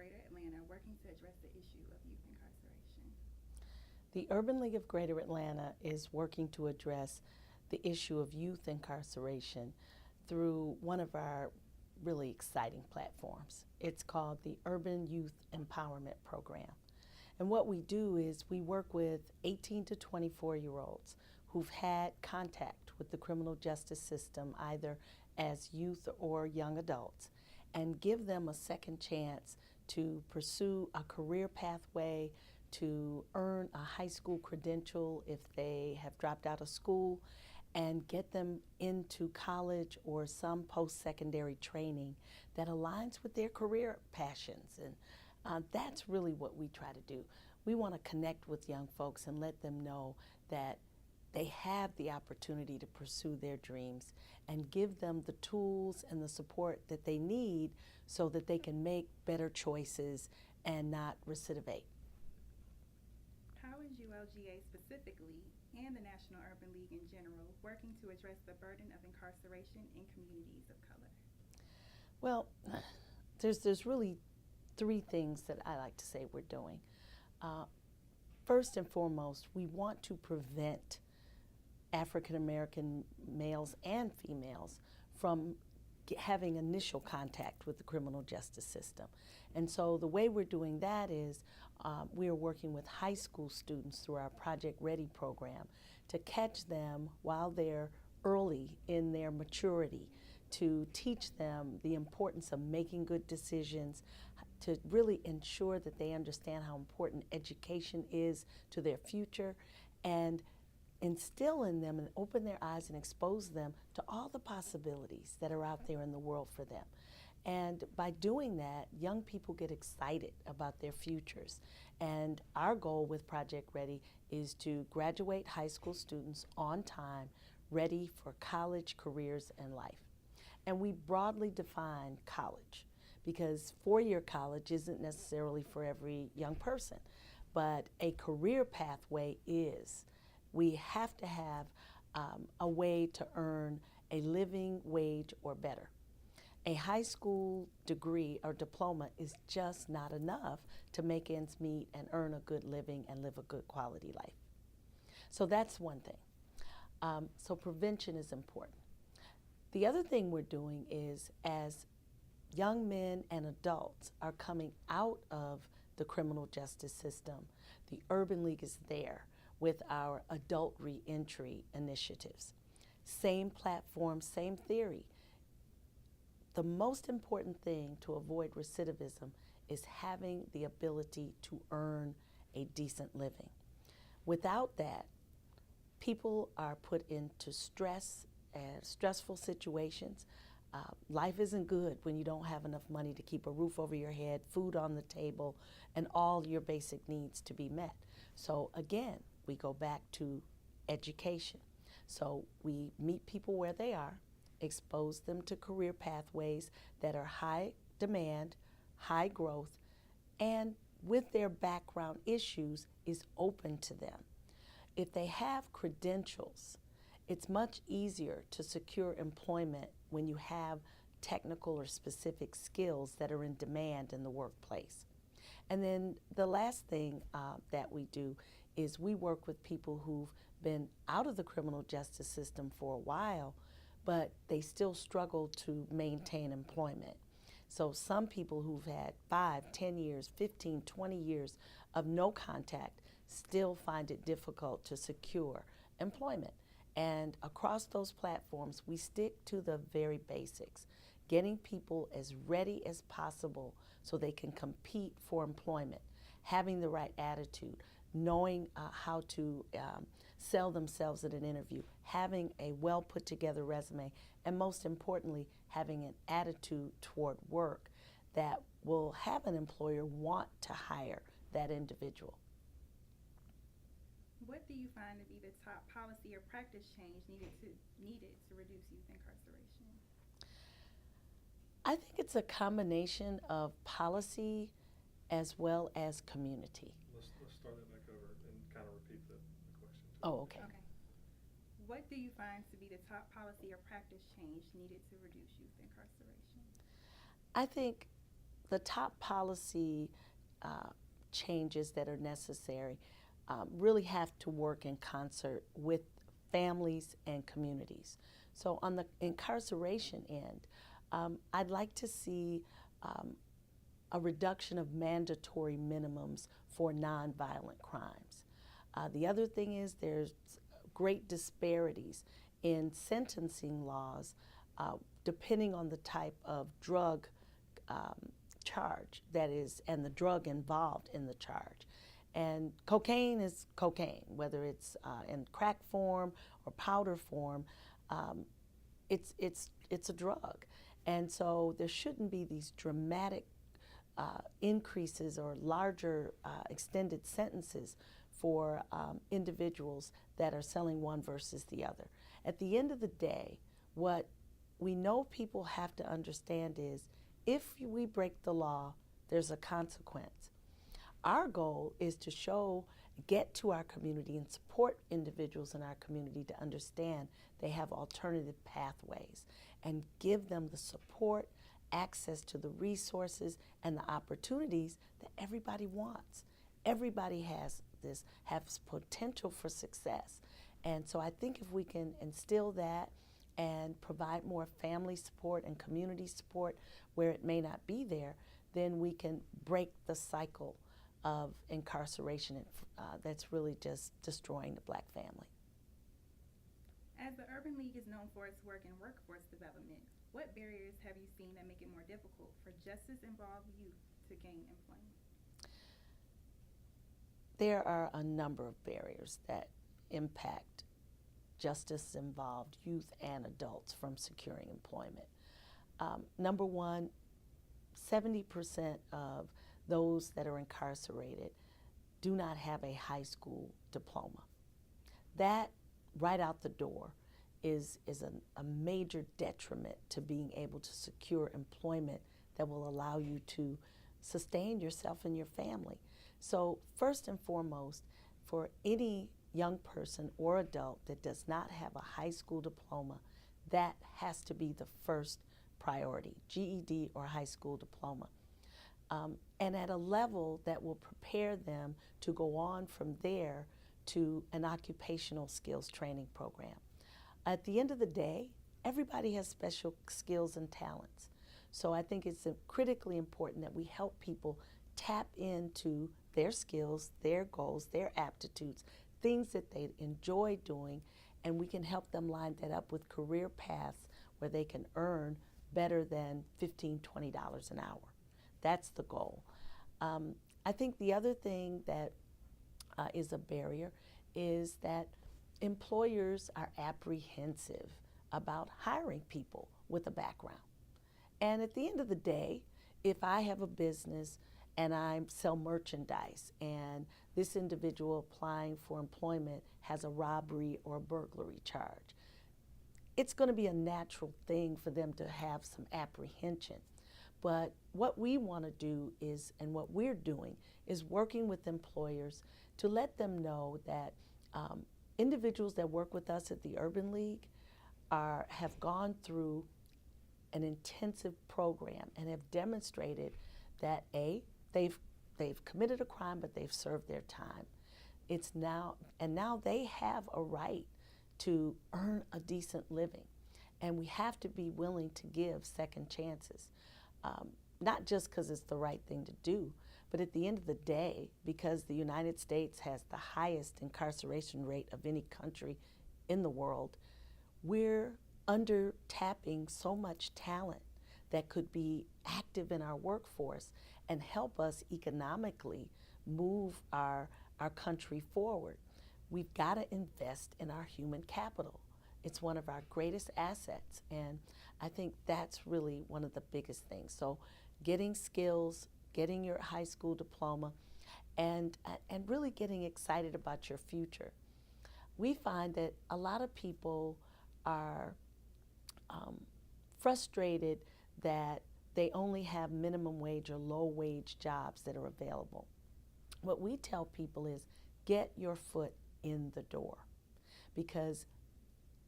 Greater Atlanta working to address the issue of youth incarceration? The Urban League of Greater Atlanta is working to address the issue of youth incarceration through one of our really exciting platforms. It's called the Urban Youth Empowerment Program. And what we do is we work with 18 to 24-year-olds who've had contact with the criminal justice system, either as youth or young adults, and give them a second chance to pursue a career pathway, to earn a high school credential if they have dropped out of school, and get them into college or some post-secondary training that aligns with their career passions. And that's really what we try to do. We want to connect with young folks and let them know that they have the opportunity to pursue their dreams and give them the tools and the support that they need so that they can make better choices and not recidivate. How is ULGA specifically and the National Urban League in general working to address the burden of incarceration in communities of color? Well, there's really three things that I like to say we're doing. First and foremost, we want to prevent African American males and females from having initial contact with the criminal justice system. And so the way we're doing that is we are working with high school students through our Project Ready program to catch them while they're early in their maturity, to teach them the importance of making good decisions, to really ensure that they understand how important education is to their future, and instill in them and open their eyes and expose them to all the possibilities that are out there in the world for them. And by doing that, young people get excited about their futures. And our goal with Project Ready is to graduate high school students on time, ready for college, careers, and life. And we broadly define college because four-year college isn't necessarily for every young person, but a career pathway is. We have to have a way to earn a living wage or better. A high school degree or diploma is just not enough to make ends meet and earn a good living and live a good quality life. So that's one thing. So prevention is important. The other thing we're doing is as young men and adults are coming out of the criminal justice system, the Urban League is there with our adult reentry initiatives. Same platform, same theory. The most important thing to avoid recidivism is having the ability to earn a decent living. Without that, people are put into stressful situations. Life isn't good when you don't have enough money to keep a roof over your head, food on the table, and all your basic needs to be met. So again, we go back to education. So we meet people where they are, expose them to career pathways that are high demand, high growth, and with their background issues is open to them. If they have credentials, it's much easier to secure employment when you have technical or specific skills that are in demand in the workplace. And then the last thing that we do is we work with people who've been out of the criminal justice system for a while, but they still struggle to maintain employment. So some people who've had 5, 10 years, 15, 20 years of no contact still find it difficult to secure employment. And across those platforms, we stick to the very basics, getting people as ready as possible so they can compete for employment, having the right attitude, knowing how to sell themselves at an interview, having a well put together resume, and most importantly, having an attitude toward work that will have an employer want to hire that individual. What do you find to be the top policy or practice change needed to reduce youth incarceration? I think it's a combination of policy as well as community. Let's start that back over and kind of repeat the question. Oh, okay. Okay. What do you find to be the top policy or practice change needed to reduce youth incarceration? I think the top policy changes that are necessary really have to work in concert with families and communities. So on the incarceration end, I'd like to see a reduction of mandatory minimums for nonviolent crimes. The other thing is there's great disparities in sentencing laws depending on the type of drug charge that is and the drug involved in the charge. And cocaine is cocaine, whether it's in crack form or powder form. It's a drug, and so there shouldn't be these dramatic increases or larger extended sentences for individuals that are selling one versus the other. At the end of the day, what we know people have to understand is if we break the law, there's a consequence. Our goal is to get to our community and support individuals in our community to understand they have alternative pathways and give them the support, access to the resources and the opportunities that everybody wants. Everybody has potential for success. And so I think if we can instill that and provide more family support and community support where it may not be there, then we can break the cycle of incarceration that's really just destroying the Black family. As the Urban League is known for its work in workforce development, what barriers have you seen that make it more difficult for justice-involved youth to gain employment? There are a number of barriers that impact justice-involved youth and adults from securing employment. Number one, 70% of those that are incarcerated do not have a high school diploma. That, right out the door, is a major detriment to being able to secure employment that will allow you to sustain yourself and your family. So first and foremost, for any young person or adult that does not have a high school diploma, that has to be the first priority, GED or high school diploma. And at a level that will prepare them to go on from there to an occupational skills training program. At the end of the day, everybody has special skills and talents. So I think it's critically important that we help people tap into their skills, their goals, their aptitudes, things that they enjoy doing, and we can help them line that up with career paths where they can earn better than $15, $20 an hour. That's the goal. I think the other thing that is a barrier is that employers are apprehensive about hiring people with a background. And at the end of the day, if I have a business and I sell merchandise and this individual applying for employment has a robbery or burglary charge, it's going to be a natural thing for them to have some apprehension. But what we want to do is, and what we're doing, is working with employers to let them know that individuals that work with us at the Urban League have gone through an intensive program and have demonstrated that they've committed a crime, but they've served their time. Now they have a right to earn a decent living, and we have to be willing to give second chances. Not just because it's the right thing to do, but at the end of the day, because the United States has the highest incarceration rate of any country in the world, we're under-tapping so much talent that could be active in our workforce and help us economically move our country forward. We've got to invest in our human capital. It's one of our greatest assets, and I think that's really one of the biggest things. So getting skills, getting your high school diploma, and really getting excited about your future. We find that a lot of people are frustrated that they only have minimum wage or low wage jobs that are available. What we tell people is get your foot in the door, because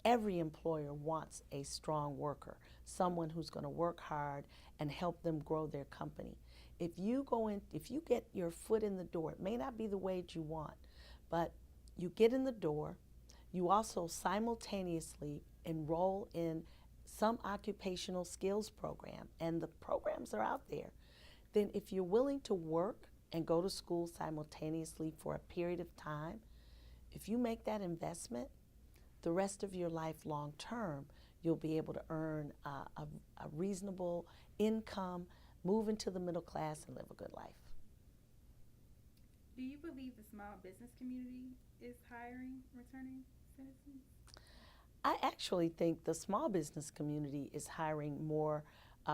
every employer wants a strong worker, someone who's going to work hard and help them grow their company. If you get your foot in the door, it may not be the wage you want, but you get in the door, you also simultaneously enroll in some occupational skills program, and the programs are out there. Then if you're willing to work and go to school simultaneously for a period of time, if you make that investment, the rest of your life long term, you'll be able to earn a reasonable income, move into the middle class, and live a good life. Do you believe the small business community is hiring returning citizens? I actually think the small business community is hiring more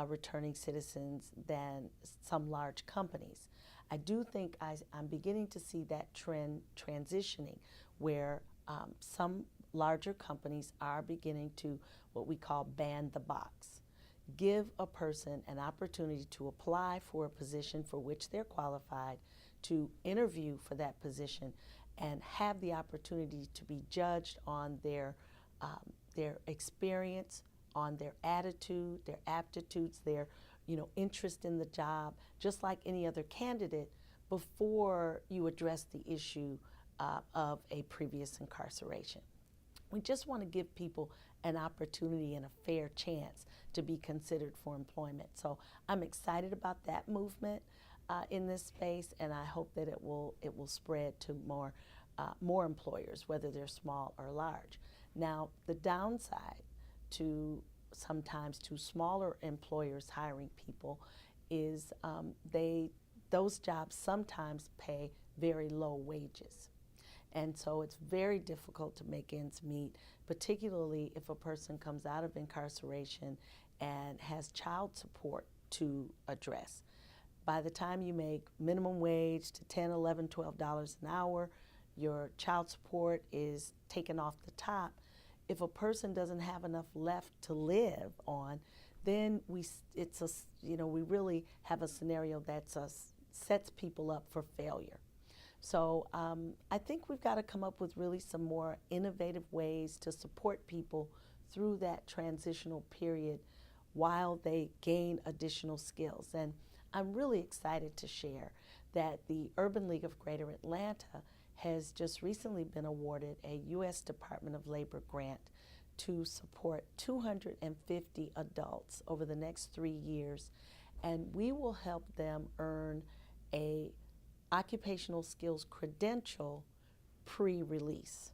returning citizens than some large companies. I do think I'm beginning to see that trend transitioning where some larger companies are beginning to what we call ban the box. Give a person an opportunity to apply for a position for which they're qualified, to interview for that position, and have the opportunity to be judged on their experience, on their attitude, their aptitudes, their interest in the job, just like any other candidate, before you address the issue of a previous incarceration. We just want to give people an opportunity and a fair chance to be considered for employment. So I'm excited about that movement in this space, and I hope that it will spread to more employers, whether they're small or large. Now, the downside to sometimes to smaller employers hiring people is those jobs sometimes pay very low wages. And so it's very difficult to make ends meet, particularly if a person comes out of incarceration and has child support to address. By the time you make minimum wage to $10, $11, $12 an hour, your child support is taken off the top. If a person doesn't have enough left to live on, then we really have a scenario that sets people up for failure. So I think we've got to come up with really some more innovative ways to support people through that transitional period while they gain additional skills. And I'm really excited to share that the Urban League of Greater Atlanta has just recently been awarded a U.S. Department of Labor grant to support 250 adults over the next 3 years, and we will help them earn a occupational skills credential pre-release.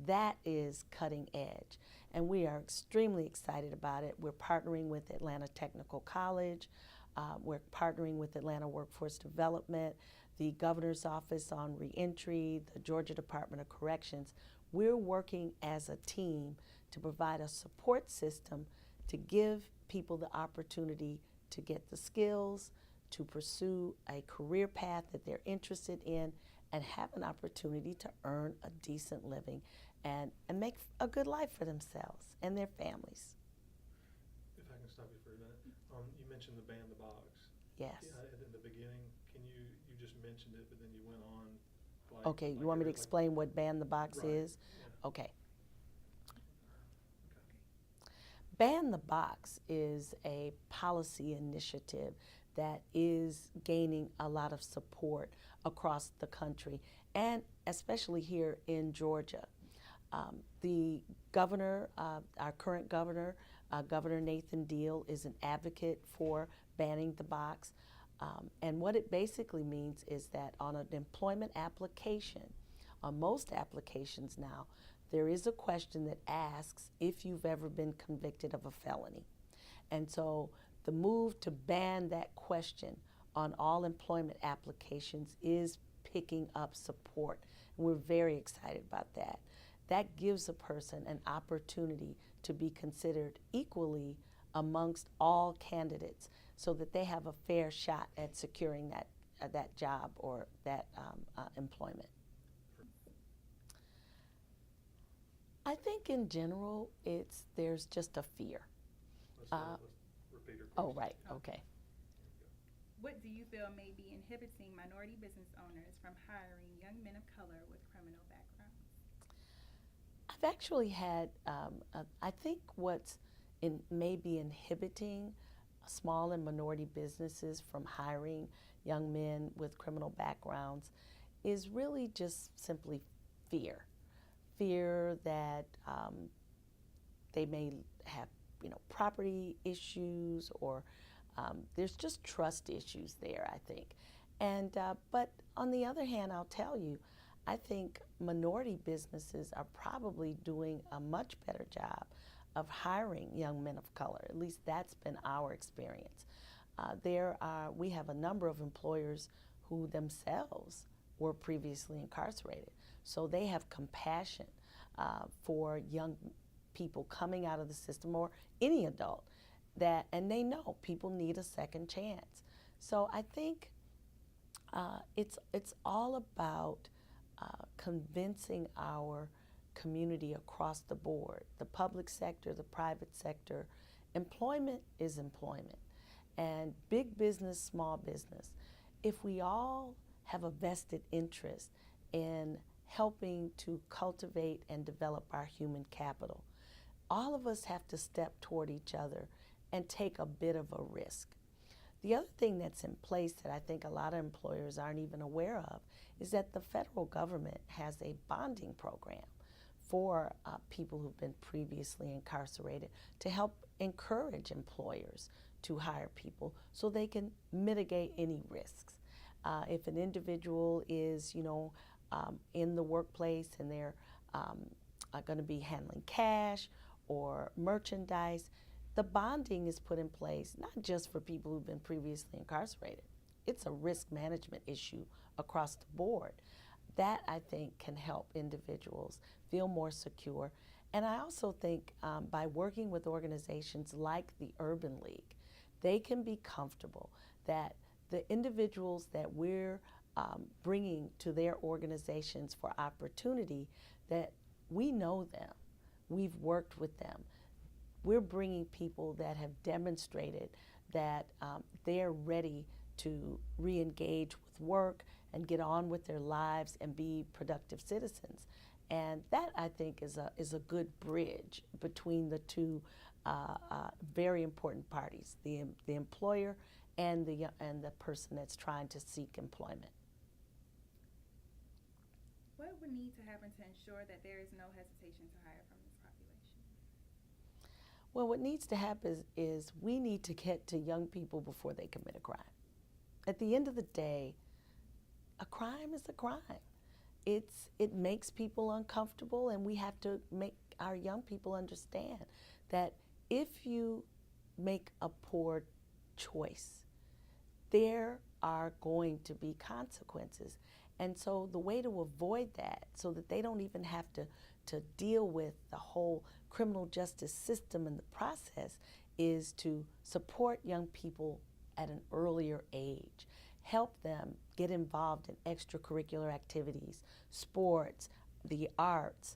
That is cutting edge, and we are extremely excited about it. We're partnering with Atlanta Technical College, we're partnering with Atlanta Workforce Development, the Governor's Office on Reentry, the Georgia Department of Corrections. We're working as a team to provide a support system to give people the opportunity to get the skills, to pursue a career path that they're interested in, and have an opportunity to earn a decent living and make a good life for themselves and their families. If I can stop you for a minute, you mentioned the ban the box. Yes. At the beginning, you just mentioned it, but then you went on. Okay, you want me to explain what ban the box is? Yeah. Okay. Ban the Box is a policy initiative that is gaining a lot of support across the country, and especially here in Georgia. The governor, our current governor, Governor Nathan Deal, is an advocate for banning the box. And what it basically means is that on an employment application, on most applications now, there is a question that asks if you've ever been convicted of a felony. And so the move to ban that question on all employment applications is picking up support. And we're very excited about that. That gives a person an opportunity to be considered equally amongst all candidates so that they have a fair shot at securing that job or that employment. I think in general, there's just a fear. Let's repeat her question. Oh, right, okay. What do you feel may be inhibiting minority business owners from hiring young men of color with criminal backgrounds? I've actually had, I think what's may be inhibiting small and minority businesses from hiring young men with criminal backgrounds is really just simply fear. Fear that they may have, property issues, or there's just trust issues there, I think. And but on the other hand, I'll tell you, I think minority businesses are probably doing a much better job of hiring young men of color. At least that's been our experience. We have a number of employers who themselves were previously incarcerated, so they have compassion for young people coming out of the system, or any adult, and they know people need a second chance. So I think it's all about convincing our community across the board, the public sector, the private sector. Employment is employment, and big business, small business. If we all have a vested interest in helping to cultivate and develop our human capital, all of us have to step toward each other and take a bit of a risk. The other thing that's in place that I think a lot of employers aren't even aware of is that the federal government has a bonding program for people who've been previously incarcerated to help encourage employers to hire people so they can mitigate any risks. If an individual is, in the workplace and they're going to be handling cash or merchandise, the bonding is put in place not just for people who've been previously incarcerated. It's a risk management issue across the board. That, I think, can help individuals feel more secure. And I also think by working with organizations like the Urban League, they can be comfortable that the individuals that we're bringing to their organizations for opportunity, that we know them, we've worked with them. We're bringing people that have demonstrated that they're ready to re-engage with work and get on with their lives and be productive citizens. And that, I think, is a good bridge between the two very important parties, the employer and the person that's trying to seek employment. What would need to happen to ensure that there is no hesitation to hire from this population? Well, what needs to happen is we need to get to young people before they commit a crime. At the end of the day, a crime is a crime. It makes people uncomfortable, and we have to make our young people understand that if you make a poor choice, there are going to be consequences. And so the way to avoid that, so that they don't even have to deal with the whole criminal justice system and the process, is to support young people at an earlier age. Help them get involved in extracurricular activities, sports, the arts,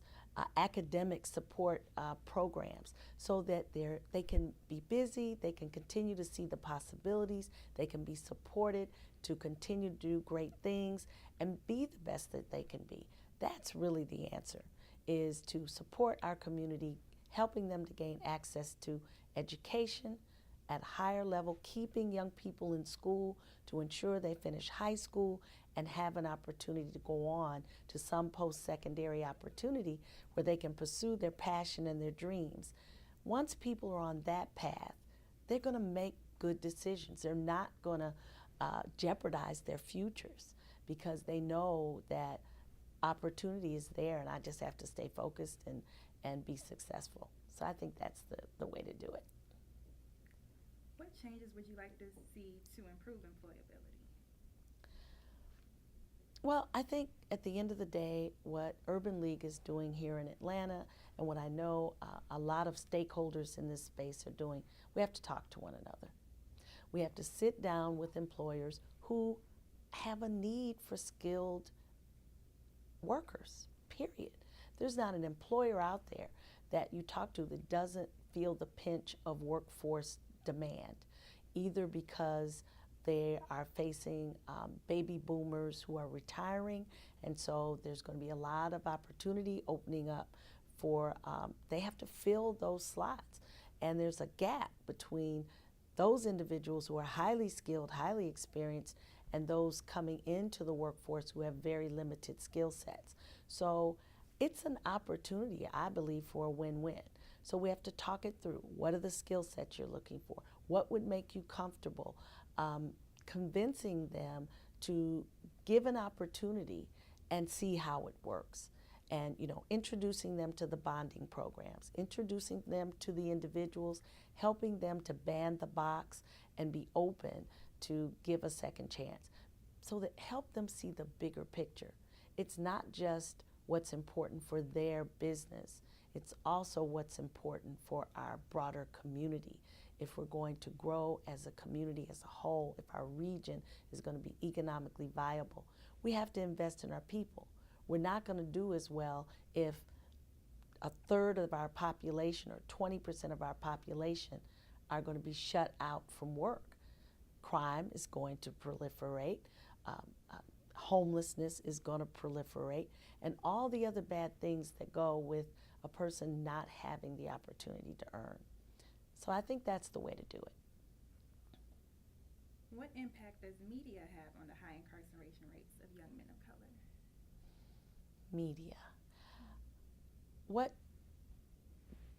academic support programs, so that they can be busy, they can continue to see the possibilities, they can be supported to continue to do great things and be the best that they can be. That's really the answer, is to support our community, helping them to gain access to education at a higher level, keeping young people in school to ensure they finish high school and have an opportunity to go on to some post-secondary opportunity where they can pursue their passion and their dreams. Once people are on that path, they're going to make good decisions. They're not going to jeopardize their futures, because they know that opportunity is there, and I just have to stay focused and be successful. So I think that's the way to do it. What changes would you like to see to improve employability? Well, I think at the end of the day, what Urban League is doing here in Atlanta, and what I know a lot of stakeholders in this space are doing, we have to talk to one another. We have to sit down with employers who have a need for skilled workers, period. There's not an employer out there that you talk to that doesn't feel the pinch of workforce demand, either because they are facing baby boomers who are retiring, and so there's going to be a lot of opportunity opening up for, they have to fill those slots. And there's a gap between those individuals who are highly skilled, highly experienced, and those coming into the workforce who have very limited skill sets. So it's an opportunity, I believe, for a win-win. So we have to talk it through. What are the skill sets you're looking for? What would make you comfortable? Convincing them to give an opportunity and see how it works. And, introducing them to the bonding programs, introducing them to the individuals, helping them to band the box and be open to give a second chance. So that help them see the bigger picture. It's not just what's important for their business. It's also what's important for our broader community. If we're going to grow as a community as a whole, if our region is going to be economically viable, we have to invest in our people. We're not going to do as well if a third of our population or 20% of our population are going to be shut out from work. Crime is going to proliferate. Homelessness is going to proliferate, and all the other bad things that go with a person not having the opportunity to earn. So I think that's the way to do it. What impact does media have on the high incarceration rates of young men of color? Media. What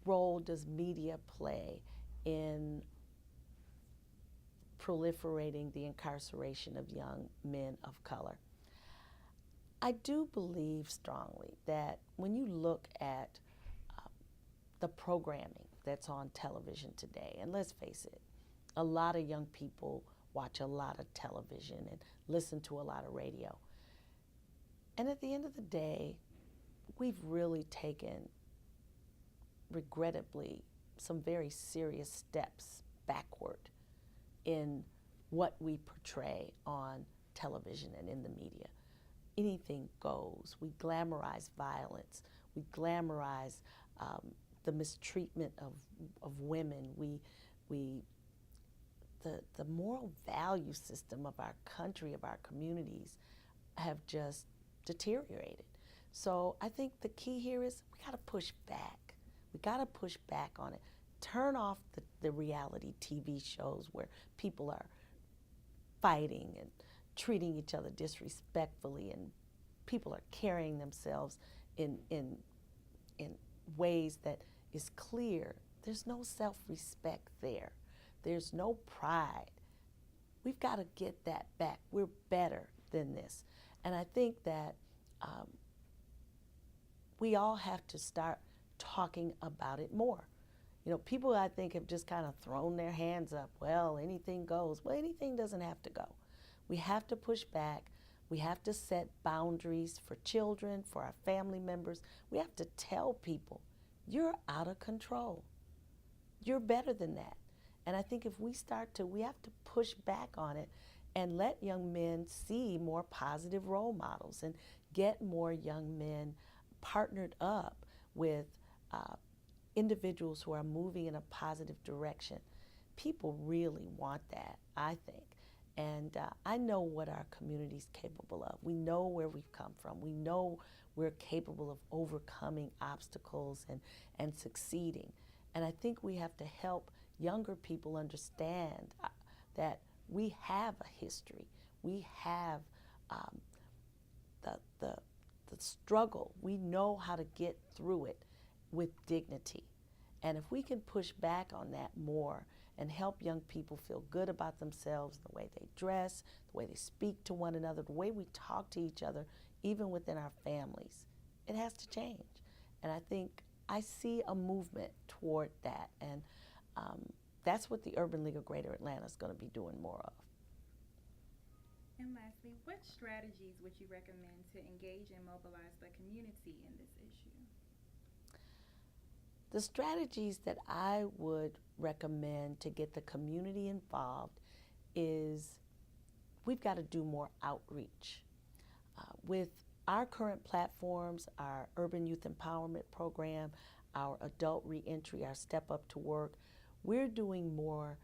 role does media play in proliferating the incarceration of young men of color? I do believe strongly that when you look at the programming that's on television today, and let's face it, a lot of young people watch a lot of television and listen to a lot of radio. And at the end of the day, we've really taken, regrettably, some very serious steps backward in what we portray on television and in the media. Anything goes. We glamorize violence. We glamorize the mistreatment of women. The moral value system of our country, of our communities, have just deteriorated. So I think the key here is we got to push back. We got to push back on it. Turn off the reality TV shows where people are fighting and treating each other disrespectfully, and people are carrying themselves in ways that is clear. There's no self-respect there. There's no pride. We've got to get that back. We're better than this. And I think that we all have to start talking about it more. People, I think, have just kind of thrown their hands up. Well, anything goes. Well, anything doesn't have to go. We have to push back. We have to set boundaries for children, for our family members. We have to tell people, you're out of control. You're better than that. And I think if we have to push back on it and let young men see more positive role models and get more young men partnered up with individuals who are moving in a positive direction. People really want that, I think. And I know what our community's capable of. We know where we've come from. We know we're capable of overcoming obstacles and succeeding. And I think we have to help younger people understand that we have a history. We have the struggle. We know how to get through it with dignity. And if we can push back on that more and help young people feel good about themselves, the way they dress, the way they speak to one another, the way we talk to each other, even within our families, it has to change. And I think I see a movement toward that. And that's what the Urban League of Greater Atlanta is going to be doing more of. And lastly, what strategies would you recommend to engage and mobilize the community in this issue? The strategies that I would recommend to get the community involved is we've got to do more outreach. With our current platforms, our Urban Youth Empowerment Program, our Adult Reentry, our Step Up to Work, we're doing more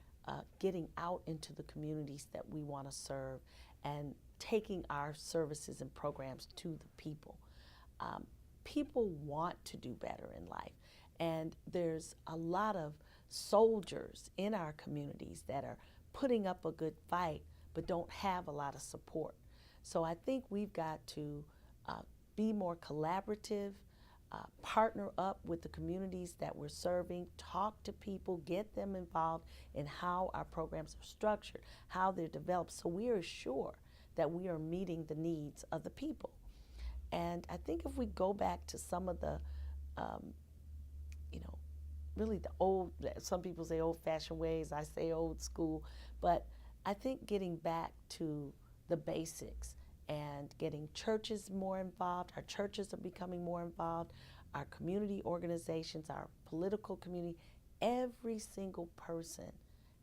getting out into the communities that we want to serve and taking our services and programs to the people. People want to do better in life. And there's a lot of soldiers in our communities that are putting up a good fight but don't have a lot of support. So I think we've got to be more collaborative, partner up with the communities that we're serving, talk to people, get them involved in how our programs are structured, how they're developed, so we are sure that we are meeting the needs of the people. And I think if we go back to some of the, really the old, some people say old-fashioned ways, I say old school, but I think getting back to the basics and getting churches more involved, our churches are becoming more involved, our community organizations, our political community, every single person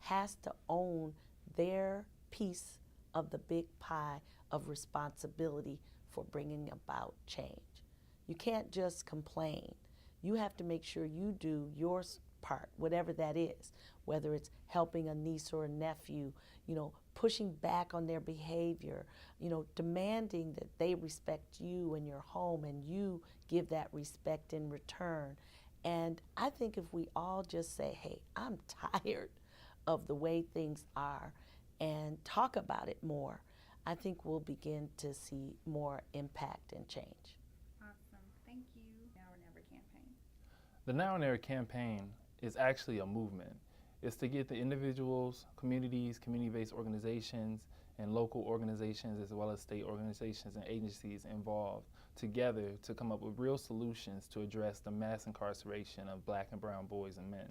has to own their piece of the big pie of responsibility for bringing about change. You can't just complain. You have to make sure you do your part, whatever that is, whether it's helping a niece or a nephew, pushing back on their behavior, demanding that they respect you and your home and you give that respect in return. And I think if we all just say, hey, I'm tired of the way things are and talk about it more, I think we'll begin to see more impact and change. Awesome. Thank you. Now or Never campaign. The Now or Never campaign is actually a movement. It's to get the individuals, communities, community-based organizations, and local organizations, as well as state organizations and agencies involved together to come up with real solutions to address the mass incarceration of Black and brown boys and men.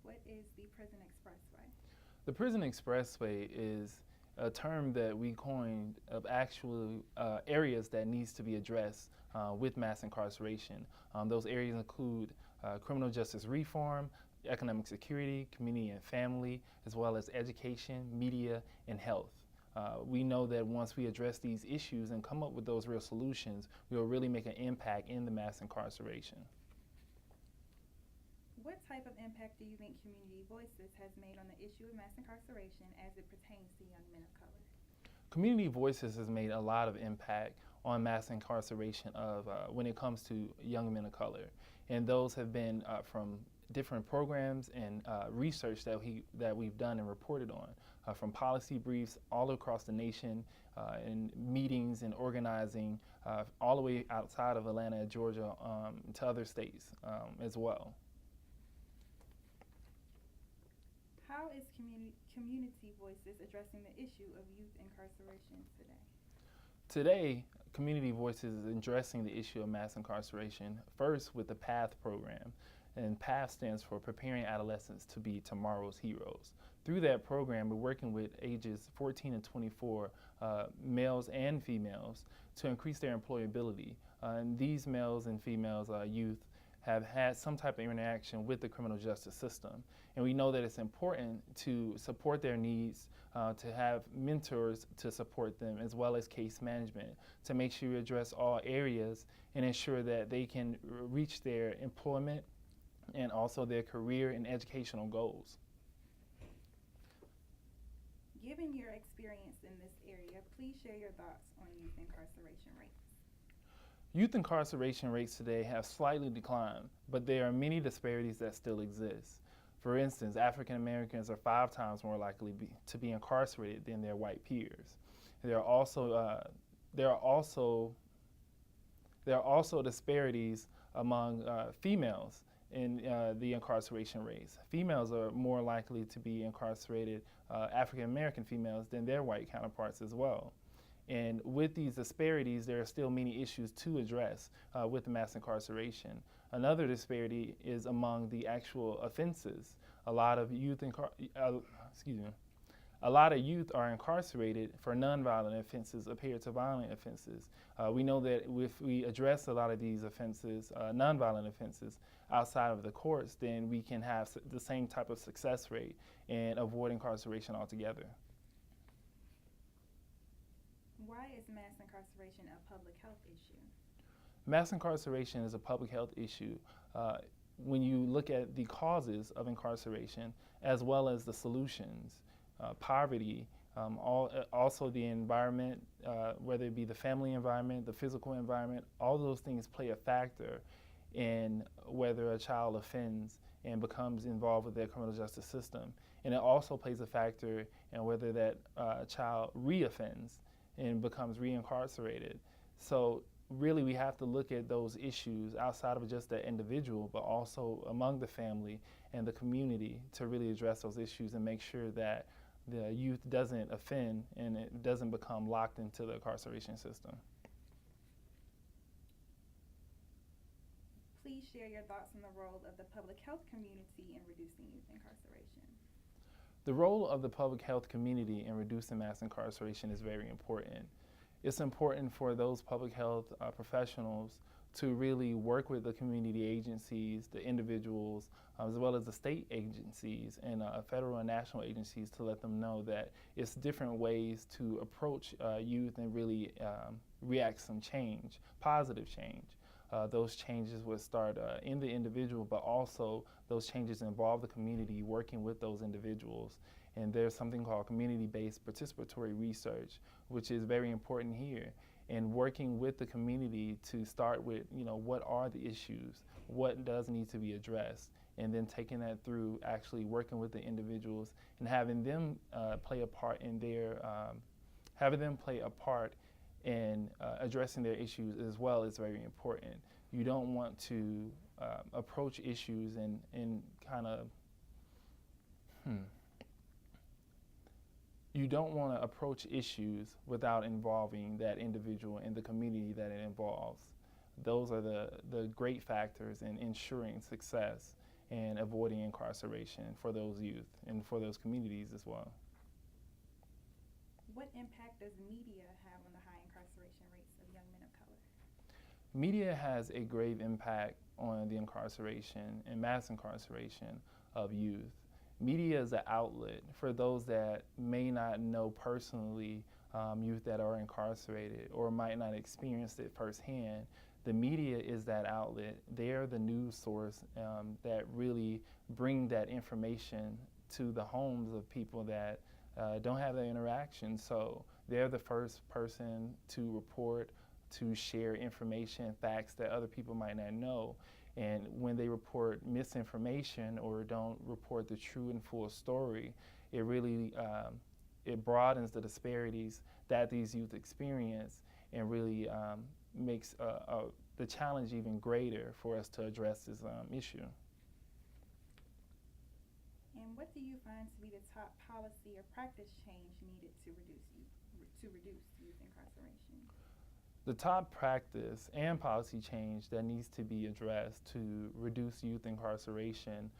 What is the Prison Expressway? The Prison Expressway is a term that we coined of actual areas that needs to be addressed with mass incarceration. Those areas include criminal justice reform, economic security, community and family, as well as education, media, and health. We know that once we address these issues and come up with those real solutions, we will really make an impact in the mass incarceration. What type of impact do you think Community Voices has made on the issue of mass incarceration as it pertains to young men of color? Community Voices has made a lot of impact on mass incarceration of when it comes to young men of color. And those have been from different programs and research that we've done and reported on, from policy briefs all across the nation, in meetings and organizing all the way outside of Atlanta, Georgia, to other states as well. How is Community Voices addressing the issue of youth incarceration today? Today, Community Voices is addressing the issue of mass incarceration first with the PATH program. And PATH stands for Preparing Adolescents to be Tomorrow's Heroes. Through that program, we're working with ages 14 and 24, males and females, to increase their employability. And these males and females, youth, have had some type of interaction with the criminal justice system. And we know that it's important to support their needs, to have mentors to support them, as well as case management, to make sure we address all areas and ensure that they can reach their employment and also their career and educational goals. Given your experience in this area, please share your thoughts on youth incarceration rates. Youth incarceration rates today have slightly declined, but there are many disparities that still exist. For instance, African Americans are 5 times more likely to be incarcerated than their white peers. There are also disparities among females in the incarceration rates. Females are more likely to be incarcerated, African American females, than their white counterparts as well. And with these disparities, there are still many issues to address with mass incarceration. Another disparity is among the actual offenses. A lot of youth are incarcerated for nonviolent offenses appear to violent offenses. We know that if we address a lot of these offenses, nonviolent offenses, outside of the courts, then we can have the same type of success rate and avoid incarceration altogether. Why is mass incarceration a public health issue? Mass incarceration is a public health issue when you look at the causes of incarceration as well as the solutions. Poverty, also the environment, whether it be the family environment, the physical environment, all those things play a factor in whether a child offends and becomes involved with their criminal justice system. And it also plays a factor in whether that child reoffends and becomes reincarcerated. So really we have to look at those issues outside of just the individual, but also among the family and the community to really address those issues and make sure that the youth doesn't offend and it doesn't become locked into the incarceration system. Please share your thoughts on the role of the public health community in reducing youth incarceration. The role of the public health community in reducing mass incarceration is very important. It's important for those public health professionals to really work with the community agencies, the individuals, as well as the state agencies and federal and national agencies to let them know that it's different ways to approach youth and really react some change, positive change. Those changes would start in the individual, but also those changes involve the community working with those individuals. And there's something called community-based participatory research, which is very important here. And working with the community to start with, what are the issues, what does need to be addressed, and then taking that through actually working with the individuals and having them play a part in their, addressing their issues as well is very important. You don't want to approach issues and kind of, you don't want to approach issues without involving that individual and the community that it involves. Those are the great factors in ensuring success and avoiding incarceration for those youth and for those communities as well. What impact does media have on the high incarceration rates of young men of color? Media has a grave impact on the incarceration and mass incarceration of youth. Media is an outlet for those that may not know personally youth that are incarcerated or might not experience it firsthand. The media is that outlet. They're the news source that really bring that information to the homes of people that don't have that interaction. So they're the first person to report, to share information, facts that other people might not know. And when they report misinformation or don't report the true and full story, it really it broadens the disparities that these youth experience and really makes the challenge even greater for us to address this issue. And what do you find to be the top policy or practice change needed to reduce youth incarceration? The top practice and policy change that needs to be addressed to reduce youth incarceration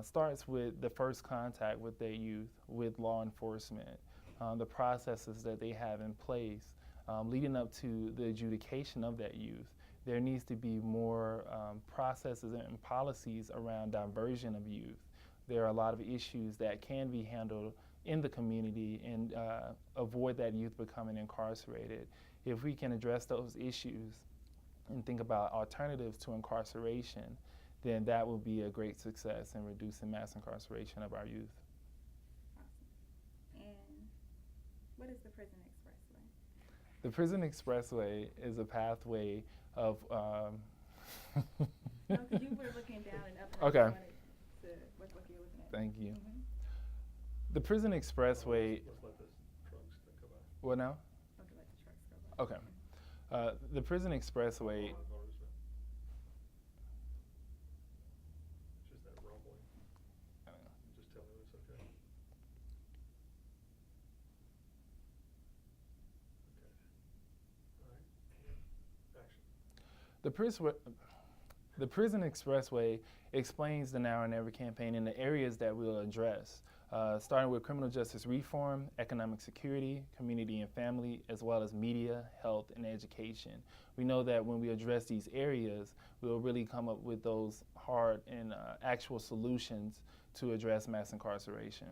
starts with the first contact with their youth, with law enforcement, the processes that they have in place leading up to the adjudication of that youth. There needs to be more processes and policies around diversion of youth. There are a lot of issues that can be handled in the community and avoid that youth becoming incarcerated. If we can address those issues and think about alternatives to incarceration, then that will be a great success in reducing mass incarceration of our youth. Awesome. And what is the Prison Expressway? The Prison Expressway is a pathway of No, because you were looking down and up. And Okay. I wanted to what you're looking at. Thank you. Mm-hmm. The Prison Expressway, Let's let the trucks go by. what now? Okay, let the trucks go by. Okay. The Prison Expressway, It's just that rumbling. Just tell me when it's okay. Okay. All right. And action. the Prison Expressway explains the Now or Never campaign in the areas that we'll address, starting with criminal justice reform, economic security, community and family, as well as media, health, and education. We know that when we address these areas, we'll really come up with those hard and actual solutions to address mass incarceration.